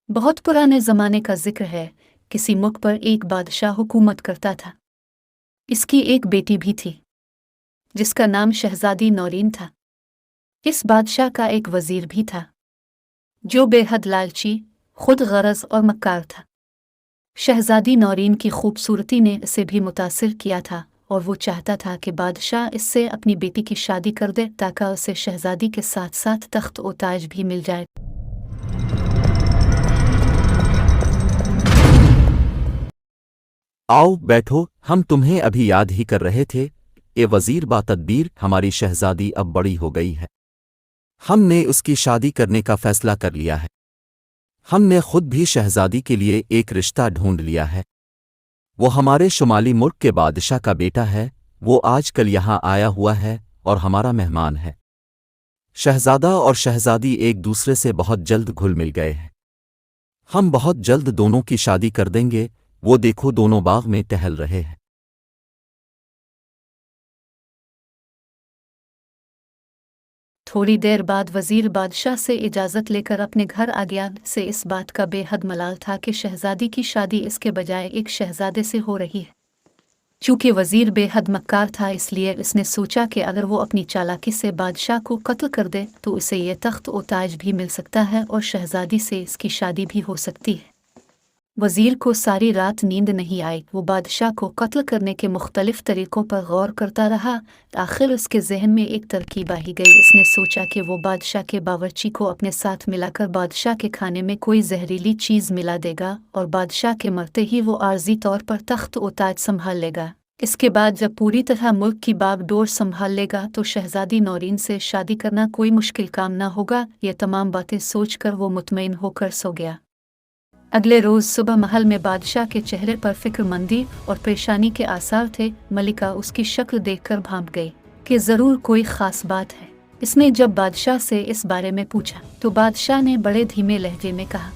बहुत पुराने ज़माने का जिक्र है। किसी मुल्क पर एक बादशाह हुकूमत करता था। इसकी एक बेटी भी थी जिसका नाम शहजादी नौरीन था। इस बादशाह का एक वजीर भी था जो बेहद लालची, खुद गरज और मक्कार था। शहजादी नौरीन की खूबसूरती ने इसे भी मुतासिर किया था और वो चाहता था कि बादशाह इससे अपनी बेटी की शादी कर दे ताकि उसे शहजादी के साथ साथ तख्त और ताज भी मिल जाए। आओ बैठो, हम तुम्हें अभी याद ही कर रहे थे। ए वजीर बातदबीर, हमारी शहजादी अब बड़ी हो गई है। हमने उसकी शादी करने का फैसला कर लिया है। हमने खुद भी शहजादी के लिए एक रिश्ता ढूंढ लिया है। वो हमारे शुमाली मुल्क के बादशाह का बेटा है। वो आजकल यहाँ आया हुआ है और हमारा मेहमान है। शहजादा और शहजादी एक दूसरे से बहुत जल्द घुल मिल गए हैं। हम बहुत जल्द दोनों की शादी कर देंगे। वो देखो, दोनों बाग में टहल रहे हैं। थोड़ी देर बाद वजीर बादशाह से इजाज़त लेकर अपने घर आ गया। से इस बात का बेहद मलाल था कि शहजादी की शादी इसके बजाय एक शहजादे से हो रही है। चूँकि वजीर बेहद मक्कार था, इसलिए इसने सोचा कि अगर वो अपनी चालाकी से बादशाह को कत्ल कर दे तो उसे ये तख्त और ताज भी मिल सकता है और शहजादी से इसकी शादी भी हो सकती है। वजीर को सारी रात नींद नहीं आई। वो बादशाह को कत्ल करने के मुख्तलिफ तरीक़ों पर गौर करता रहा। आखिर उसके जहन में एक तरकीब आ ही गई। इसने सोचा कि वो बादशाह के बावर्ची को अपने साथ मिलाकर बादशाह के खाने में कोई जहरीली चीज़ मिला देगा और बादशाह के मरते ही वो आर्जी तौर पर तख्त और ताज संभाल लेगा। इसके बाद जब पूरी तरह मुल्क की बागडोर संभाल लेगा तो शहजादी नौरीन से शादी करना कोई मुश्किल काम ना होगा। ये तमाम बातें सोचकर वो मुतमईन होकर सो गया। अगले रोज़ सुबह महल में बादशाह के चेहरे पर फिक्रमंदी और परेशानी के आसार थे। मलिका उसकी शक्ल देखकर भांप गई कि ज़रूर कोई ख़ास बात है। इसने जब बादशाह से इस बारे में पूछा तो बादशाह ने बड़े धीमे लहजे में कहा,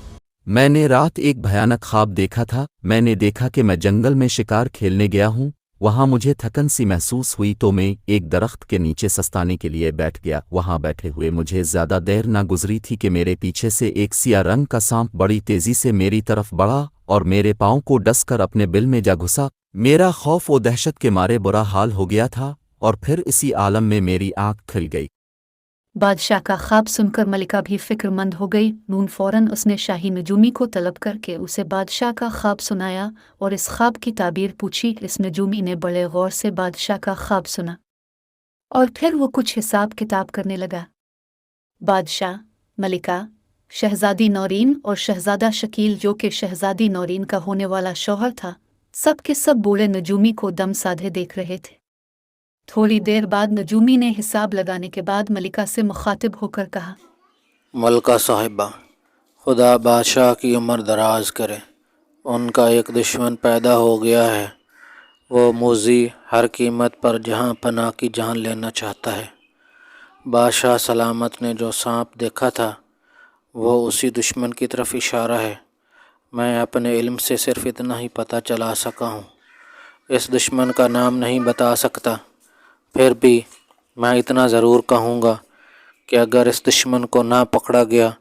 मैंने रात एक भयानक ख्वाब देखा था। मैंने देखा कि मैं जंगल में शिकार खेलने गया हूँ। वहाँ मुझे थकन सी महसूस हुई तो मैं एक दरख्त के नीचे सस्ताने के लिए बैठ गया। वहाँ बैठे हुए मुझे ज़्यादा देर ना गुजरी थी कि मेरे पीछे से एक सिया रंग का सांप बड़ी तेज़ी से मेरी तरफ बढ़ा और मेरे पाँव को डसकर अपने बिल में जा घुसा। मेरा खौफ और दहशत के मारे बुरा हाल हो गया था और फिर इसी आलम में मेरी आँख खुल गई। बादशाह का ख्वाब सुनकर मलिका भी फिक्रमंद हो गई। नून फौरन उसने शाही नजूमी को तलब करके उसे बादशाह का ख्वाब सुनाया और इस ख्वाब की ताबीर पूछी। इस नजूमी ने बड़े गौर से बादशाह का ख्वाब सुना और फिर वो कुछ हिसाब किताब करने लगा। बादशाह, मलिका, शहजादी नौरीन और शहजादा शकील, जो कि शहजादी नौरीन का होने वाला शौहर था, सब के सब बूढ़े नजूमी को दम साधे देख रहे थे। थोड़ी देर बाद नजूमी ने हिसाब लगाने के बाद मलिका से मुखातिब होकर कहा, मलका साहिबा, खुदा बादशाह की उम्र दराज करे। उनका एक दुश्मन पैदा हो गया है। वो मुजी हर कीमत पर जहां पनाह की जान लेना चाहता है। बादशाह सलामत ने जो सांप देखा था वो उसी दुश्मन की तरफ इशारा है। मैं अपने इल्म से सिर्फ इतना ही पता चला सका हूँ। इस दुश्मन का नाम नहीं बता सकता, फिर भी मैं इतना ज़रूर कहूँगा कि अगर इस दुश्मन को ना पकड़ा गया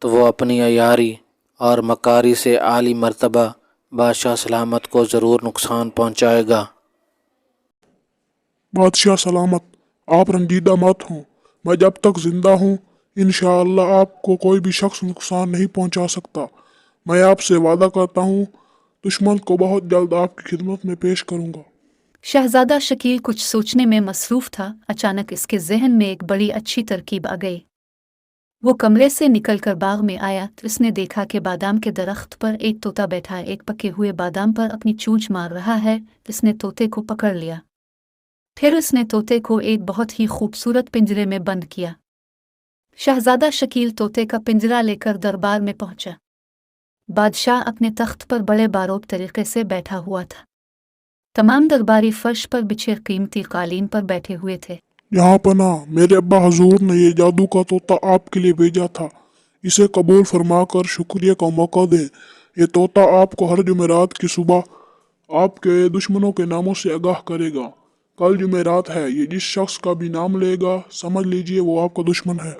तो वो अपनी अयारी और मकारी से आली मर्तबा बादशाह सलामत को ज़रूर नुकसान पहुँचाएगा। बादशाह सलामत, आप रंजीदा मत हों। मैं जब तक जिंदा हूँ इंशाअल्लाह आपको कोई भी शख्स नुकसान नहीं पहुँचा सकता। मैं आपसे वादा करता हूँ दुश्मन को बहुत जल्द आपकी खिदमत में पेश करूँगा। शहजादा शकील कुछ सोचने में मसरूफ था। अचानक इसके जहन में एक बड़ी अच्छी तरकीब आ गई। वो कमरे से निकलकर बाग में आया तो इसने देखा कि बादाम के दरख्त पर एक तोता बैठा है। एक पके हुए बादाम पर अपनी चोंच मार रहा है। इसने तोते को पकड़ लिया। फिर उसने तोते को एक बहुत ही खूबसूरत पिंजरे में बंद किया। शहजादा शकील तोते का पिंजरा लेकर दरबार में पहुंचा। बादशाह अपने तख्त पर बड़े बारोब तरीके से बैठा हुआ था। तमाम दरबारी फर्श पर बिछे कीमती कालीन पर बैठे हुए थे। यहाँ पना, मेरे अब्बा हजूर ने ये जादू का तोता आपके लिए भेजा था। इसे कबूल फरमाकर शुक्रिया का मौका दें। ये तोता आपको हर जुमेरात की सुबह आपके दुश्मनों के नामों से आगाह करेगा। कल जुमेरात है। ये जिस शख्स का भी नाम लेगा समझ लीजिए वो आपका दुश्मन है।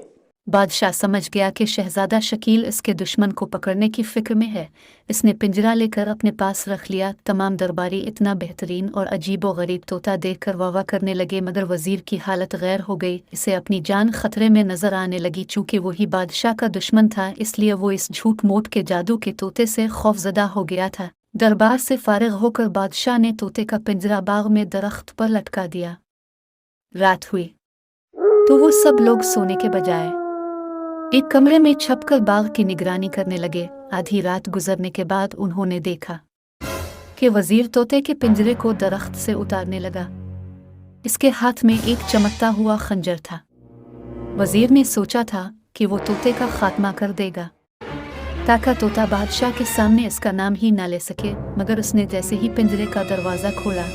बादशाह समझ गया कि शहजादा शकील इसके दुश्मन को पकड़ने की फिक्र में है। इसने पिंजरा लेकर अपने पास रख लिया। तमाम दरबारी इतना बेहतरीन और अजीबो गरीब तोता देखकर वाह करने लगे, मगर वजीर की हालत गैर हो गई। इसे अपनी जान खतरे में नजर आने लगी। चूँकि वही बादशाह का दुश्मन था, इसलिए वो इस झूठ मूठ के जादू के तोते से खौफजदा हो गया था। दरबार से फारिग होकर बादशाह ने तोते का पिंजरा बाग में दरख्त पर लटका दिया। रात हुई तो वो सब लोग सोने के बजाय एक कमरे में छपकर बाग की निगरानी करने लगे। आधी रात गुजरने के बाद उन्होंने देखा कि वजीर तोते के पिंजरे को दरख्त से उतारने लगा। इसके हाथ में एक चमकता हुआ खंजर था। वजीर ने सोचा था कि वो तोते का खात्मा कर देगा ताकि तोता बादशाह के सामने इसका नाम ही ना ले सके। मगर उसने जैसे ही पिंजरे का दरवाज़ा खोला,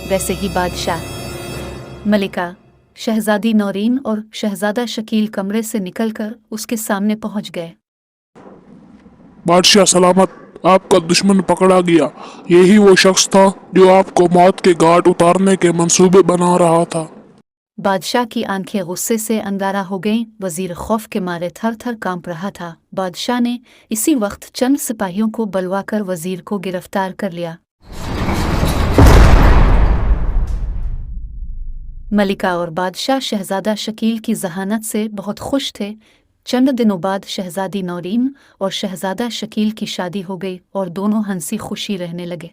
वैसे ही बादशाह, मलिका, शहजादी नौरीन और शहजादा शकील कमरे से निकलकर उसके सामने पहुंच गए। बादशाह सलामत, आपका दुश्मन पकड़ा गया। यही वो शख्स था जो आपको मौत के घाट उतारने के मंसूबे बना रहा था। बादशाह की आंखें गुस्से से अंगारा हो गईं। वजीर खौफ के मारे थर थर कांप रहा था। बादशाह ने इसी वक्त चंद सिपाहियों को बुलवाकर वजीर को गिरफ्तार कर लिया। मलिका और बादशाह शहजादा शकील की जहानत से बहुत खुश थे। चंद दिनों बाद शहजादी नौरीन और शहजादा शकील की शादी हो गई और दोनों हंसी खुशी रहने लगे।